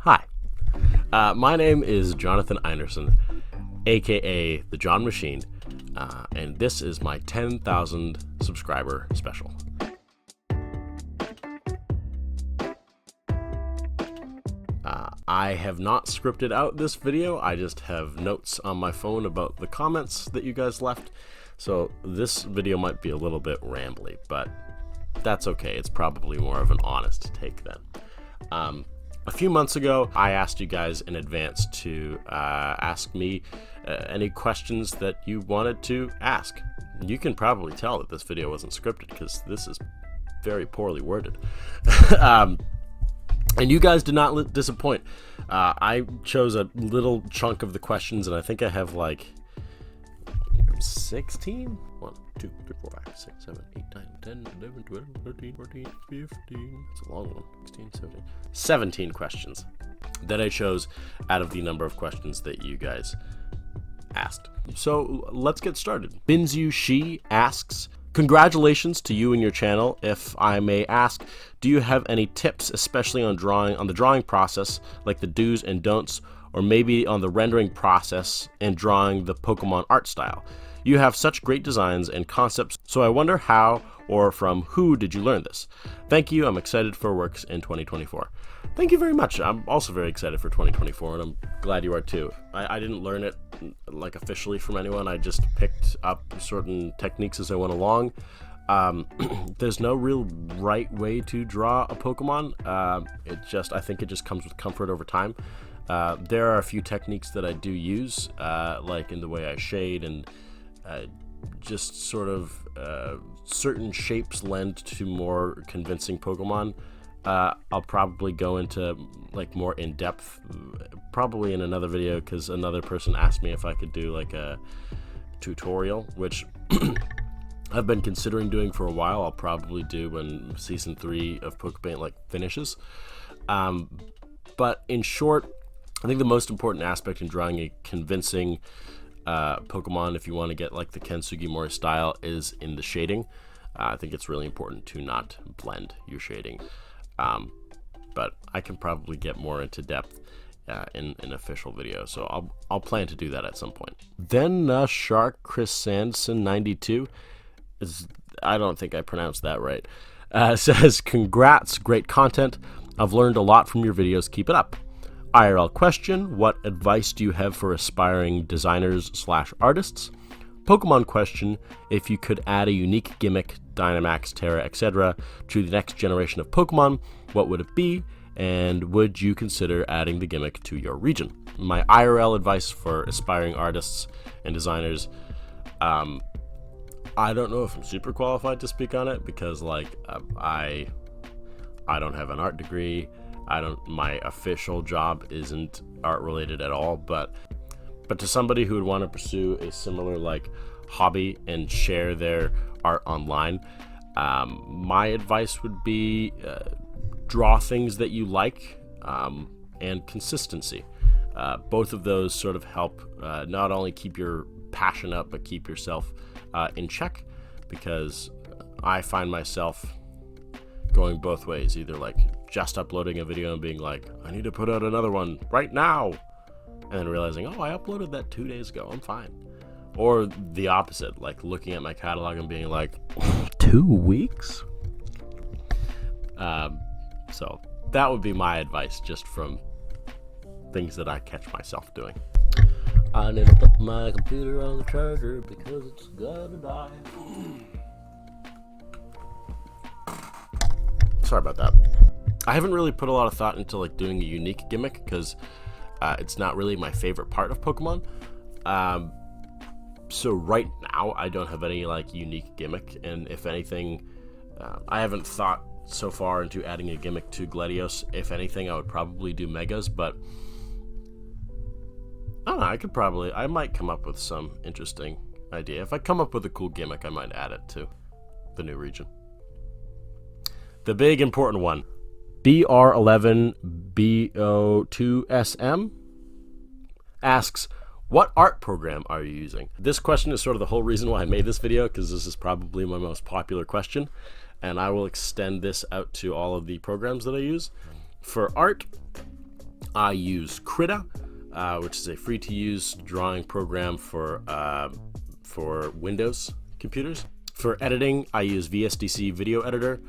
Hi, my name is Jonathan Einerson, aka The John Machine, and this is my 10,000 subscriber special. I have not scripted out this video, I just have notes on my phone about the comments that you guys left, so this video might be a little bit rambly, but that's okay, it's probably more of an honest take then. A few months ago, I asked you guys in advance to ask me any questions that you wanted to ask. You can probably tell that this video wasn't scripted because this is very poorly worded. And you guys did not disappoint. I chose a little chunk of the questions, and I think I have like 16? 1, 2, 3, 4, 5, 6, 7, 8, 9, 10, 11, 12, 13, 14, 15. It's a long one. 16, 17. 17 questions that I chose out of the number of questions that you guys asked. So let's get started. Binzu Shi asks, congratulations to you and your channel. If I may ask, do you have any tips, especially on the drawing process, like the do's and don'ts, or maybe on the rendering process and drawing the Pokemon art style? You have such great designs and concepts, so I wonder how or from who did you learn this? Thank you, I'm excited for works in 2024. Thank you very much. I'm also very excited for 2024, and I'm glad you are too. I didn't learn it like officially from anyone, I just picked up certain techniques as I went along. There's no real right way to draw a Pokemon. I think it just comes with comfort over time. There are a few techniques that I do use, like in the way I shade and just sort of certain shapes lend to more convincing Pokemon. I'll probably go into like more in depth probably in another video, because another person asked me if I could do like a tutorial, which I've been considering doing for a while. I'll probably do when season 3 of Pokepaint like finishes. But in short, I think the most important aspect in drawing a convincing Pokemon, if you want to get like the Ken Sugimori style, is in the shading. I think it's really important to not blend your shading. But I can probably get more into depth in an official video, so I'll plan to do that at some point. Then Shark Chris Sanderson 92 I don't think I pronounced that right. Says, congrats, great content. I've learned a lot from your videos. Keep it up. IRL question, what advice do you have for aspiring designers/artists? Pokemon question, if you could add a unique gimmick, Dynamax, Terra, etc. to the next generation of Pokemon, what would it be? And would you consider adding the gimmick to your region? My IRL advice for aspiring artists and designers, I don't know if I'm super qualified to speak on it, because like I don't have an art degree. My official job isn't art related at all, but to somebody who would want to pursue a similar like hobby and share their art online, my advice would be draw things that you like, and consistency. Both of those sort of help not only keep your passion up, but keep yourself in check, because I find myself going both ways, either like just uploading a video and being like, I need to put out another one right now, and then realizing, oh, I uploaded that 2 days ago, I'm fine. Or the opposite, like looking at my catalog and being like, 2 weeks? So that would be my advice, just from things that I catch myself doing. I need to put my computer on the charger because it's gonna die. Sorry about that. I haven't really put a lot of thought into like doing a unique gimmick, because it's not really my favorite part of Pokemon. So right now I don't have any like unique gimmick, and if anything, I haven't thought so far into adding a gimmick to Gladios. If anything, I would probably do Megas, but I don't know, I might come up with some interesting idea. If I come up with a cool gimmick, I might add it to the new region. The big important one, BR11BO2SM asks, what art program are you using? This question is sort of the whole reason why I made this video, because this is probably my most popular question, and I will extend this out to all of the programs that I use. For art, I use Krita, which is a free-to-use drawing program for Windows computers. For editing, I use VSDC Video Editor.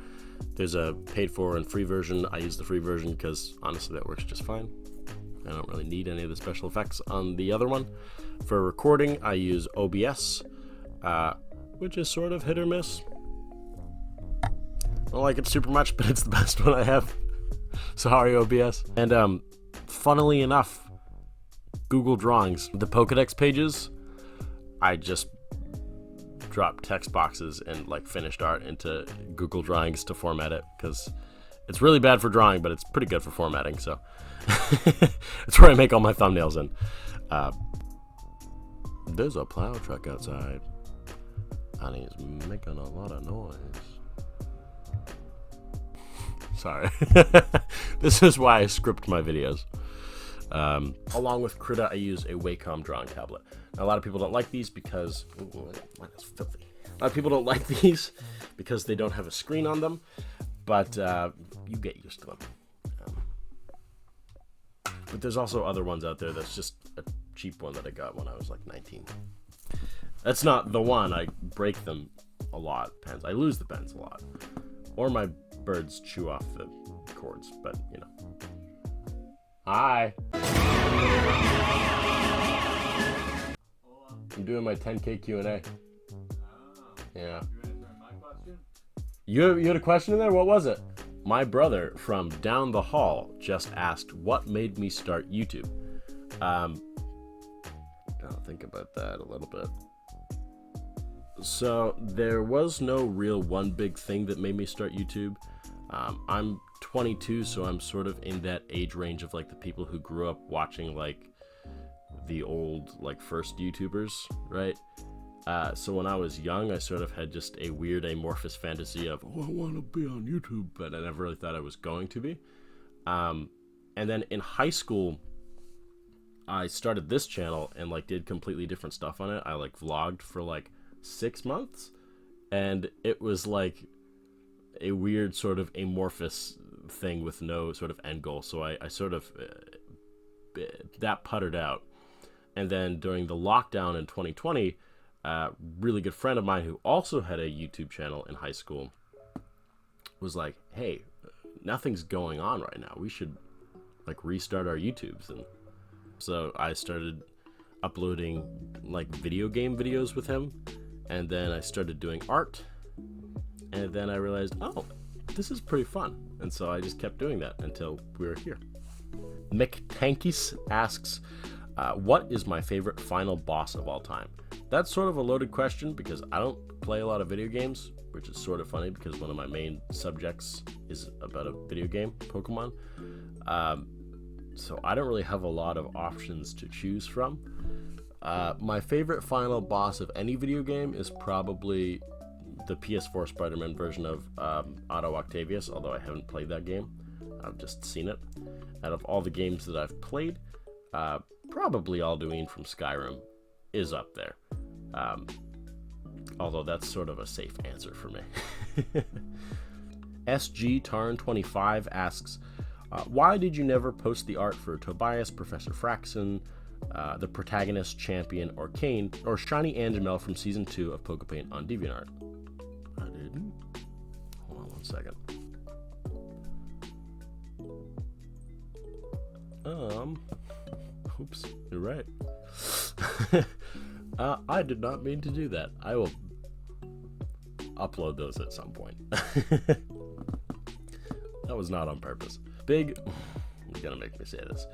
There's a paid-for and free version. I use the free version because, honestly, that works just fine. I don't really need any of the special effects on the other one. For recording, I use OBS, which is sort of hit or miss. I don't like it super much, but it's the best one I have. Sorry, OBS. And funnily enough, Google Drawings, the Pokédex pages, I just drop text boxes and like finished art into Google Drawings to format it, because it's really bad for drawing, but it's pretty good for formatting. So it's where I make all my thumbnails in. There's a plow truck outside and he's making a lot of noise. Sorry. This is why I script my videos. Along with Krita, I use a Wacom drawing tablet. Now, a lot of people don't like these because mine is filthy. A lot of people don't like these because they don't have a screen on them, but you get used to them. But there's also other ones out there that's just a cheap one that I got when I was like 19. That's not the one. I break them a lot. Pens. I lose the pens a lot. Or my birds chew off the cords, but you know. Hi. I'm doing my 10K Q&A. Yeah. You had a question in there? What was it? My brother from down the hall just asked, what made me start YouTube? I'll think about that a little bit. So there was no real one big thing that made me start YouTube. I'm 22, so I'm sort of in that age range of like the people who grew up watching like the old like first YouTubers, right? So when I was young, I sort of had just a weird amorphous fantasy of, oh, I want to be on YouTube, but I never really thought I was going to be. And then in high school, I started this channel and like did completely different stuff on it. I like vlogged for like 6 months, and it was like a weird sort of amorphous thing with no sort of end goal. So I sort of that puttered out. And then during the lockdown in 2020, a really good friend of mine who also had a YouTube channel in high school was like, hey, nothing's going on right now. We should like restart our YouTubes. And so I started uploading like video game videos with him. And then I started doing art. And then I realized, oh, this is pretty fun. And so I just kept doing that until we were here. McTankis asks, what is my favorite final boss of all time? That's sort of a loaded question because I don't play a lot of video games, which is sort of funny because one of my main subjects is about a video game, Pokémon. So I don't really have a lot of options to choose from. My favorite final boss of any video game is probably the PS4 Spider-Man version of Otto Octavius, although I haven't played that game. I've just seen it. Out of all the games that I've played, probably Alduin from Skyrim is up there. Although that's sort of a safe answer for me. SG Tarn25 asks, why did you never post the art for Tobias, Professor Fraxon, the protagonist, champion, or Kane, or Shiny Angemel from Season 2 of Pokepaint on DeviantArt? I didn't. Hold on one second. Oops, you're right. I did not mean to do that. I will upload those at some point. That was not on purpose. You're gonna make me say this.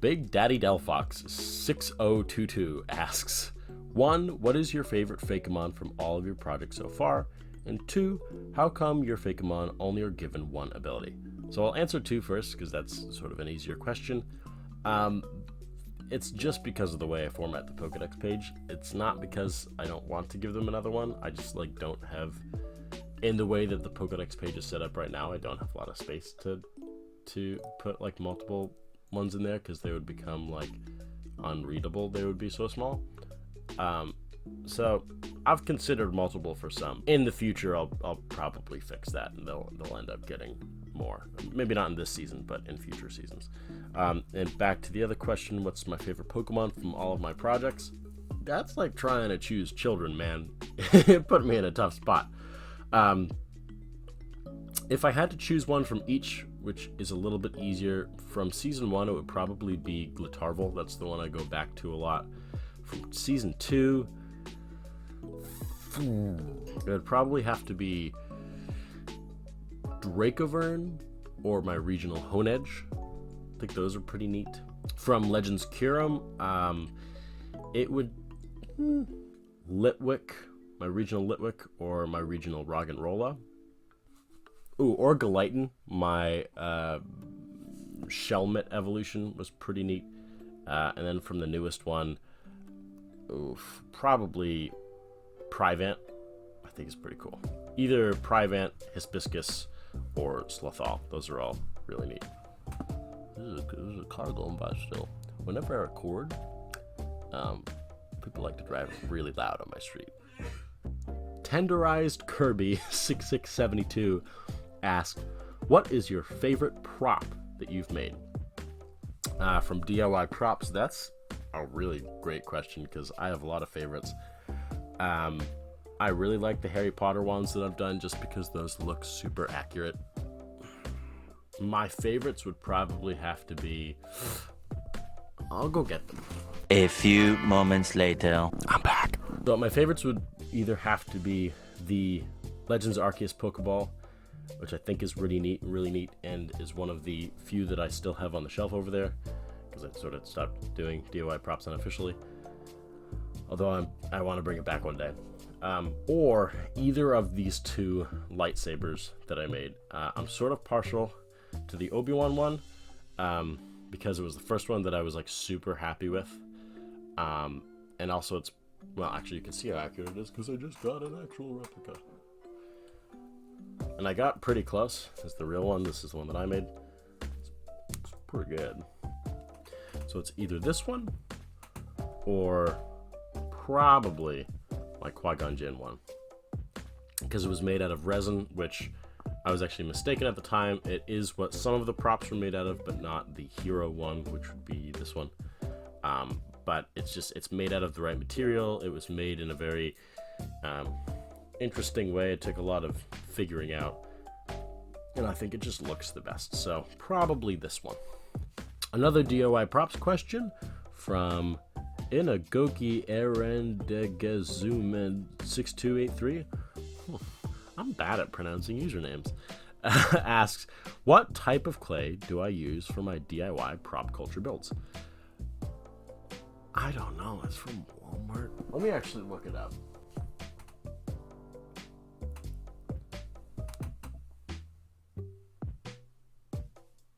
Big Daddy Delphox 6022 asks, 1, what is your favorite Fakemon from all of your projects so far? And 2, how come your Fakemon only are given one ability? So I'll answer 2 first because that's sort of an easier question. It's just because of the way I format the Pokédex page. It's not because I don't want to give them another one. I just like don't have, in the way that the Pokédex page is set up right now, I don't have a lot of space to put like multiple ones in there because they would become like unreadable. They would be so small. So I've considered multiple for some. In the future, I'll probably fix that, and they'll end up getting more. Maybe not in this season, but in future seasons. And back to the other question, what's my favorite Pokemon from all of my projects? That's like trying to choose children, man. It put me in a tough spot. If I had to choose one from each, which is a little bit easier, from season 1 it would probably be Glittarval. That's the one I go back to a lot. From season 2, it would probably have to be Dracovern or my regional Honedge. I think those are pretty neat. From Legends Kyurem, it would Litwick, my regional Litwick, or my regional Roggenrola. Ooh, or Galighton. My Shelmet evolution was pretty neat. And then from the newest one, probably Privant. I think it's pretty cool. Either Privant, Hibiscus, or Slothal. Those are all really neat. There's a car going by still. Whenever I record, people like to drive really loud on my street. Tenderized Kirby 6672 asked, what is your favorite prop that you've made? From DIY props, that's a really great question because I have a lot of favorites. I really like the Harry Potter ones that I've done just because those look super accurate. My favorites would probably have to be... I'll go get them. A few moments later. I'm back. So my favorites would either have to be the Legends Arceus Pokeball, which I think is really neat, and is one of the few that I still have on the shelf over there, because I sort of stopped doing DIY props unofficially. Although I want to bring it back one day. Or either of these two lightsabers that I made. I'm sort of partial to the Obi-Wan one, because it was the first one that I was like super happy with. And also it's, well, actually you can see how accurate it is because I just got an actual replica. And I got pretty close. This is the real one. This is the one that I made. It's pretty good. So it's either this one or probably my Qui-Gon Jinn one, because it was made out of resin, which I was actually mistaken at the time. It is what some of the props were made out of, but not the hero one, which would be this one. But it's made out of the right material. It was made in a very interesting way. It took a lot of figuring out, and I think it just looks the best. So probably this one. Another DIY props question from Inagoki Erendegazumen 6283. I'm bad at pronouncing usernames. Asks, what type of clay do I use for my DIY prop culture builds? I don't know. It's from Walmart. Let me actually look it up.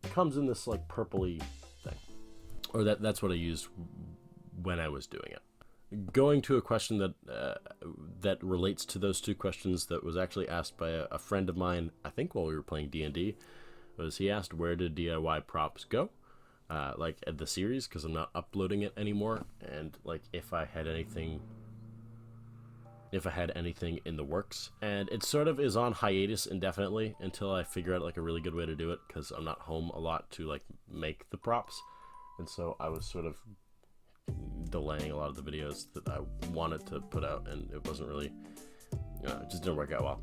It comes in this like purpley thing. Or that's what I used when I was doing it. Going to a question that relates to those two questions that was actually asked by a friend of mine, I think while we were playing D&D, was he asked where did DIY props go? Like at the series, because I'm not uploading it anymore, and like if I had anything in the works, and it sort of is on hiatus indefinitely until I figure out like a really good way to do it, because I'm not home a lot to like make the props, and so I was sort of delaying a lot of the videos that I wanted to put out, and it wasn't really, it just didn't work out well.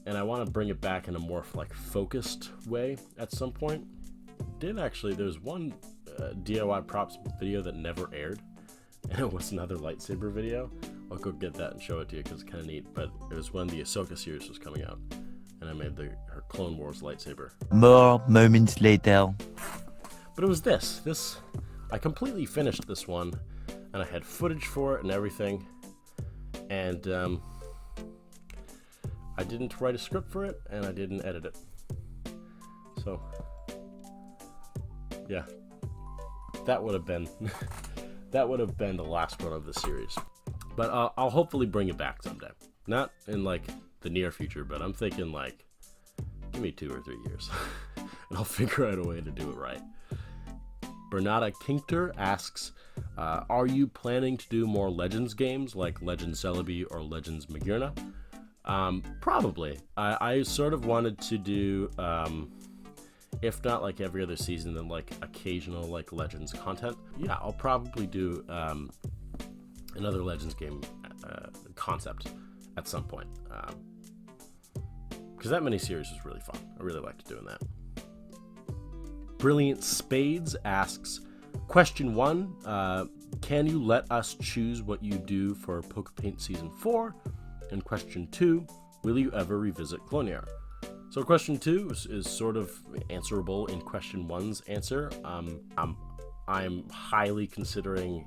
And I want to bring it back in a more like focused way at some point. There's one DIY props video that never aired, and it was another lightsaber video. I'll go get that and show it to you because it's kind of neat, but it was when the Ahsoka series was coming out, and I made her Clone Wars lightsaber. More moments later. But it was this. I completely finished this one, and I had footage for it and everything, and I didn't write a script for it, and I didn't edit it. So, yeah, that would have been the last one of the series. But I'll hopefully bring it back someday. Not in like the near future, but I'm thinking like, give me 2 or 3 years, and I'll figure out a way to do it right. Bernada Kinkter asks, are you planning to do more Legends games like Legends Celebi or Legends Magearna? Probably. I sort of wanted to do, if not like every other season, then like occasional like Legends content. Yeah, I'll probably do another Legends game concept at some point. Because that miniseries was really fun. I really liked doing that. Brilliant Spades asks, question 1, can you let us choose what you do for Pokepaint Season 4? And question 2, will you ever revisit Cloniar? So question 2 is sort of answerable in question 1's answer. I'm highly considering,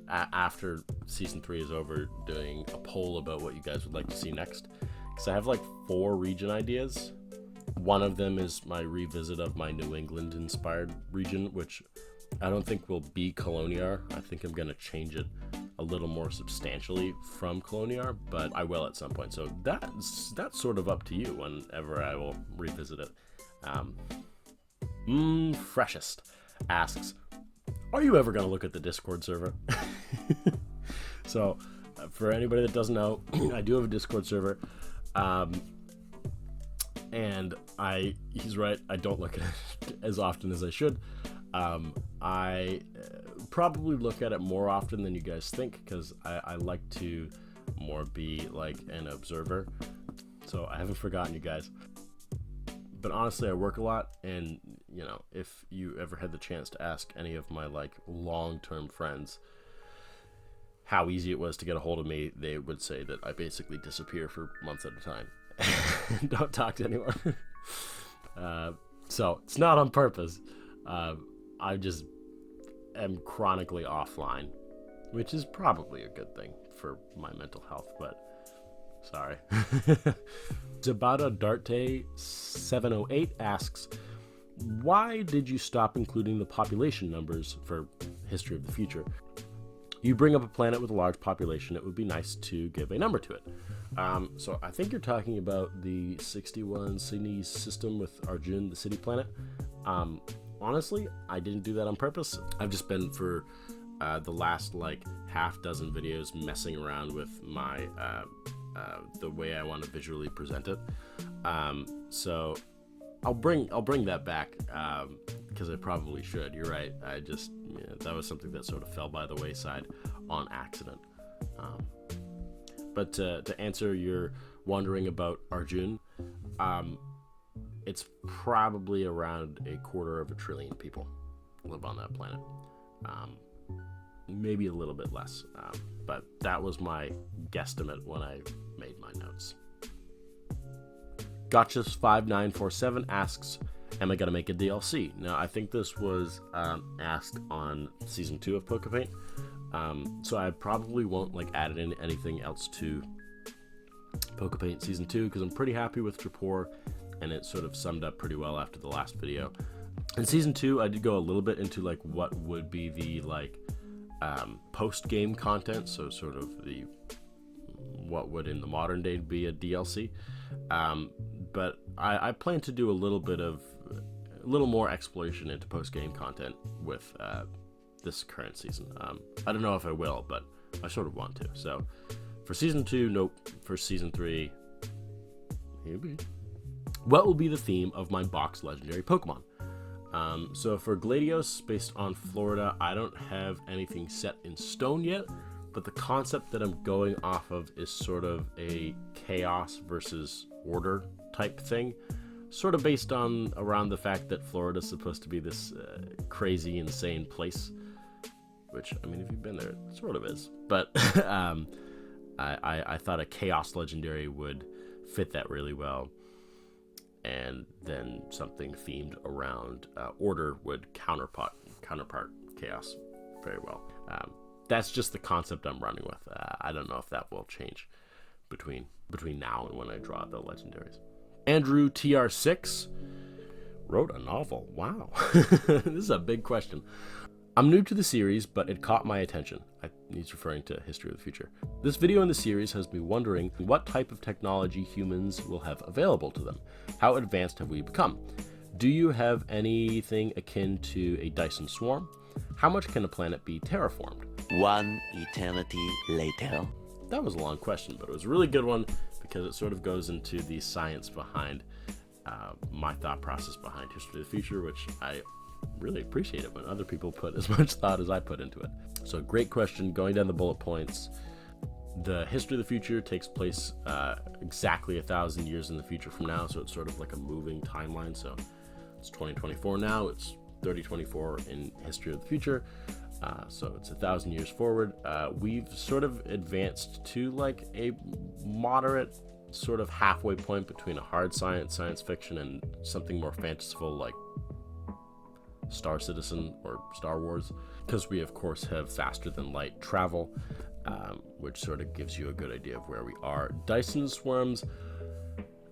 after Season 3 is over, doing a poll about what you guys would like to see next. Because I have like 4 region ideas. One of them is my revisit of my New England inspired region, which I don't think will be Cloniar. I think I'm going to change it a little more substantially from Cloniar, but I will at some point. So that's sort of up to you whenever I will revisit it. Freshest asks, are you ever going to look at the Discord server? So for anybody that doesn't know, I do have a Discord server. And he's right, I don't look at it as often as I should. I probably look at it more often than you guys think, because I like to more be like an observer. So I haven't forgotten you guys. But honestly, I work a lot, and you know, if you ever had the chance to ask any of my like long-term friends how easy it was to get a hold of me, they would say that I basically disappear for months at a time. Don't talk to anyone. So it's not on purpose. I just am chronically offline, which is probably a good thing for my mental health, but sorry. Zabata Darte 708 asks, why did you stop including the population numbers for History of the Future? You bring up a planet with a large population, it would be nice to give a number to it. So I think you're talking about the 61 Cygni system with Arjun, the city planet. Honestly, I didn't do that on purpose. I've just been for the last like half dozen videos messing around with my the way I want to visually present it. So I'll bring that back because I probably should. You're right. That was something that sort of fell by the wayside on accident. But to answer your wondering about Arjun, it's probably around 250 billion people live on that planet. Maybe a little bit less, but that was my guesstimate when I made my notes. Gotchas5947 asks, am I going to make a DLC? Now, I think this was asked on Season 2 of Pokepaint. So I probably won't like add in anything else to Pokepaint Season 2 because I'm pretty happy with Trapor, and it sort of summed up pretty well after the last video. In Season 2, I did go a little bit into like what would be the like post-game content, so sort of the what would in the modern day be a DLC. But I plan to do a little more exploration into post-game content with this current season. I don't know if I will, but I sort of want to. So for Season 2, nope. For Season 3, maybe. What will be the theme of my box legendary Pokemon? So for Gladios, based on Florida, I don't have anything set in stone yet, but the concept that I'm going off of is sort of a chaos versus order type thing, sort of based on around the fact that Florida is supposed to be this crazy, insane place, which, I mean, if you've been there, it sort of is, but I thought a chaos legendary would fit that really well. And then something themed around order would counterpart chaos very well. That's just the concept I'm running with. I don't know if that will change between now and when I draw the legendaries. Andrew TR6 wrote a novel. Wow. This is a big question. I'm new to the series, but it caught my attention. He's referring to History of the Future. This video in the series has me wondering what type of technology humans will have available to them. How advanced have we become? Do you have anything akin to a Dyson swarm? How much can a planet be terraformed? One eternity later. that was a long question, but it was a really good one because it sort of goes into the science behind my thought process behind History of the Future, which I really appreciate it when other people put as much thought as I put into it. So great question. Going down the bullet points, the History of the Future takes place exactly 1,000 years in the future from now, so it's sort of like a moving timeline. So it's 2024 now, it's 3024 in History of the Future, so it's 1,000 years forward. We've sort of advanced to like a moderate sort of halfway point between a hard science fiction and something more fanciful like Star Citizen or Star Wars, because we of course have faster than light travel, which sort of gives you a good idea of where we are. Dyson swarms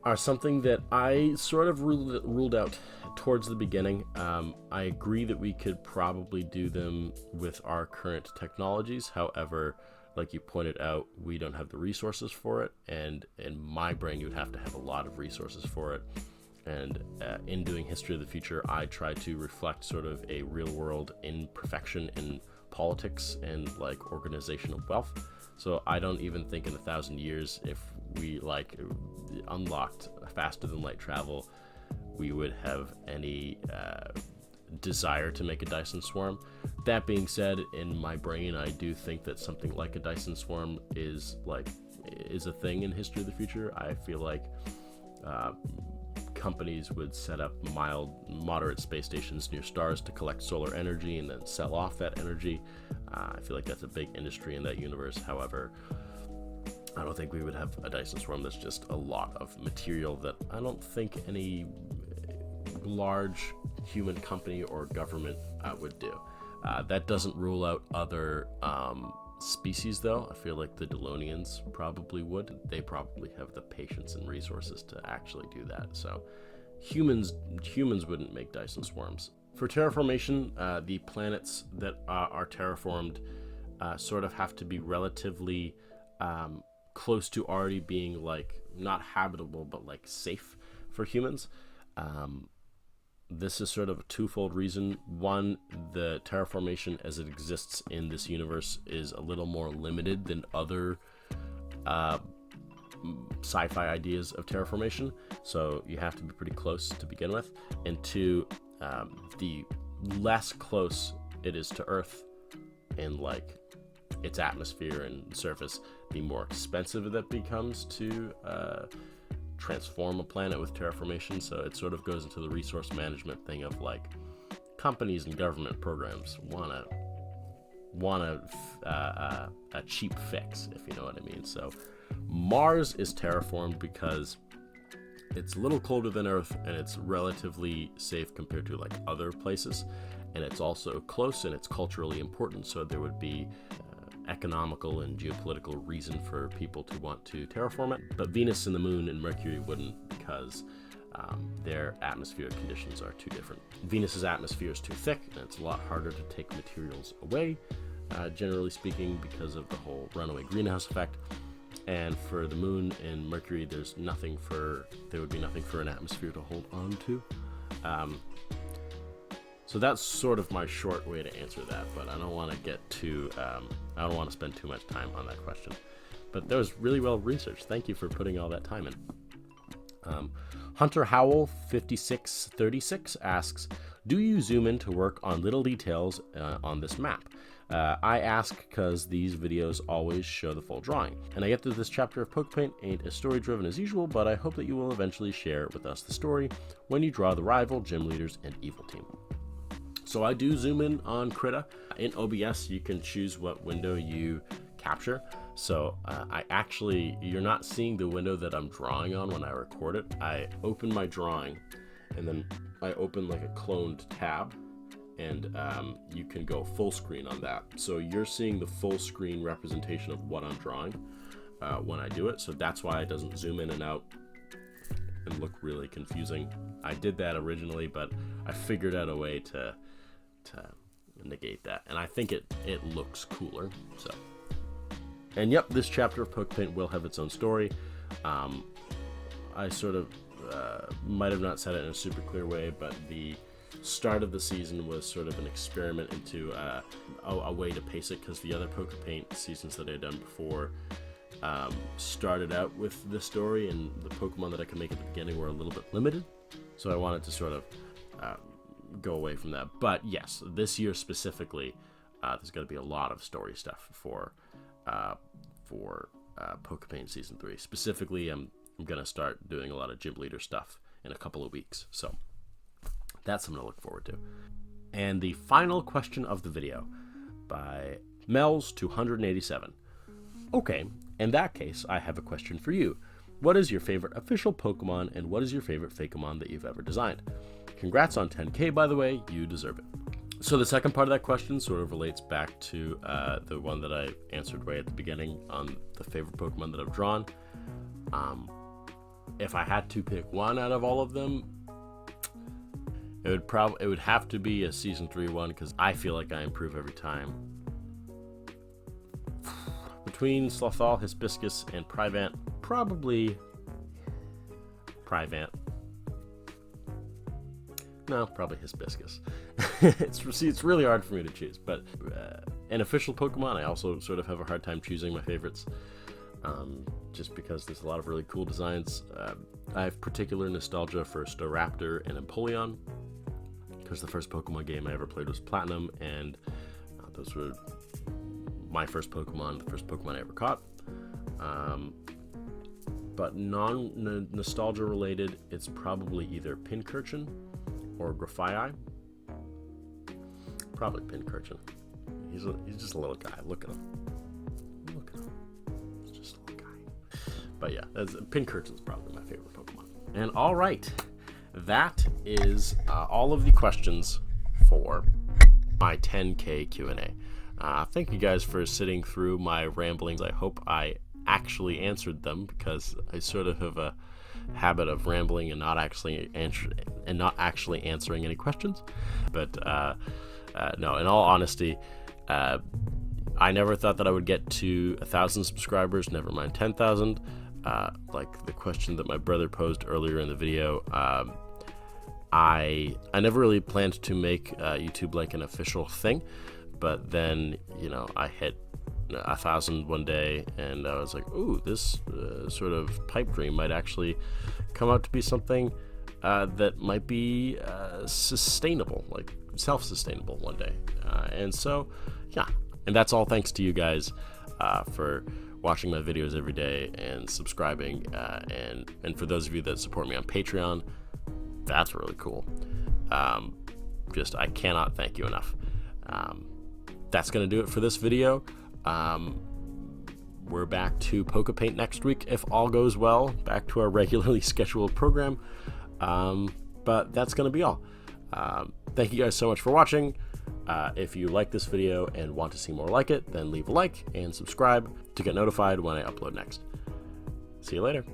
are something that I sort of ruled out towards the beginning. I agree that we could probably do them with our current technologies. However, like you pointed out, we don't have the resources for it, and in my brain you would have to have a lot of resources for it. And in doing History of the Future, I try to reflect sort of a real world imperfection in politics and like organizational wealth. So I don't even think in 1,000 years, if we like unlocked faster than light travel, we would have any desire to make a Dyson swarm. That being said, in my brain, I do think that something like a Dyson swarm is a thing in History of the Future. I feel like companies would set up moderate space stations near stars to collect solar energy and then sell off that energy. I feel like that's a big industry in that universe. However, I don't think we would have a Dyson swarm that's just a lot of material that I don't think any large human company or government would do. That doesn't rule out other species, though. I feel like the Delonians probably would. They probably have the patience and resources to actually do that. So humans wouldn't make Dyson swarms. For terraformation, the planets that are terraformed sort of have to be relatively close to already being like not habitable but like safe for humans. This is sort of a twofold reason. One, the terraformation as it exists in this universe is a little more limited than other sci-fi ideas of terraformation, so you have to be pretty close to begin with. And two, the less close it is to Earth and like its atmosphere and surface, the more expensive that becomes to transform a planet with terraformation. So it sort of goes into the resource management thing of like companies and government programs want a cheap fix, if you know what I mean. So Mars is terraformed because it's a little colder than Earth and it's relatively safe compared to like other places, and it's also close and it's culturally important, so there would be economical and geopolitical reason for people to want to terraform it. But Venus and the Moon and Mercury wouldn't, because their atmospheric conditions are too different. Venus's atmosphere is too thick and it's a lot harder to take materials away, generally speaking, because of the whole runaway greenhouse effect. And for the Moon and Mercury, there would be nothing for an atmosphere to hold on to. So that's sort of my short way to answer that, but I don't want to get too, I don't want to spend too much time on that question. But that was really well researched. Thank you for putting all that time in. Hunter Howell 5636 asks, do you zoom in to work on little details on this map? I ask because these videos always show the full drawing, and I get that this chapter of Pokepaint ain't as story driven as usual, but I hope that you will eventually share with us the story when you draw the rival, gym leaders, and evil team. So I do zoom in on Krita. In OBS, you can choose what window you capture. So you're not seeing the window that I'm drawing on when I record it. I open my drawing and then I open like a cloned tab, and you can go full screen on that. So you're seeing the full screen representation of what I'm drawing when I do it. So that's why it doesn't zoom in and out and look really confusing. I did that originally, but I figured out a way to negate that, and I think it looks cooler. So, and yep, this chapter of Pokepaint will have its own story. I sort of might have not said it in a super clear way, but the start of the season was sort of an experiment into a way to pace it, because the other Pokepaint seasons that I had done before, started out with this story, and the Pokemon that I could make at the beginning were a little bit limited, so I wanted to sort of go away from that. But yes, this year specifically, there's going to be a lot of story stuff for Pokémon Season 3. Specifically, I'm going to start doing a lot of gym leader stuff in a couple of weeks, so that's something to look forward to. And the final question of the video by Mel's287. Okay, in that case, I have a question for you. What is your favorite official Pokemon, and what is your favorite Fakeamon that you've ever designed? Congrats on 10K, by the way, you deserve it. So the second part of that question sort of relates back to the one that I answered way at the beginning on the favorite Pokemon that I've drawn. If I had to pick one out of all of them, it would have to be a Season 3 one, because I feel like I improve every time. Between Slothal, Hibiscus, and Privant, probably Privant. No, probably Hibiscus. It's really hard for me to choose, but an official Pokemon, I also sort of have a hard time choosing my favorites, just because there's a lot of really cool designs. I have particular nostalgia for Staraptor and Empoleon, because the first Pokemon game I ever played was Platinum, and those were my first Pokemon, the first Pokemon I ever caught. But non-nostalgia related, it's probably either Pincurchin or Grafaiai. Probably Pincurchin. He's just a little guy. Look at him. Look at him. He's just a little guy. But yeah, Pincurchin's probably my favorite Pokemon. And all right, that is all of the questions for my 10K Q&A. Thank you guys for sitting through my ramblings. I hope I actually answered them, because I sort of have a habit of rambling and not actually answering any questions. But no, in all honesty, I never thought that I would get to 1,000 subscribers, never mind 10,000. Like the question that my brother posed earlier in the video, I never really planned to make YouTube like an official thing, but then, you know, I hit 1,000 one day, and I was like, ooh, this sort of pipe dream might actually come out to be something that might be sustainable, like self-sustainable one day. And so, yeah, and that's all thanks to you guys for watching my videos every day and subscribing, and for those of you that support me on Patreon, that's really cool. I cannot thank you enough. That's going to do it for this video. We're back to Pokepaint next week, if all goes well, back to our regularly scheduled program. But that's going to be all. Thank you guys so much for watching. If you like this video and want to see more like it, then leave a like and subscribe to get notified when I upload next. See you later.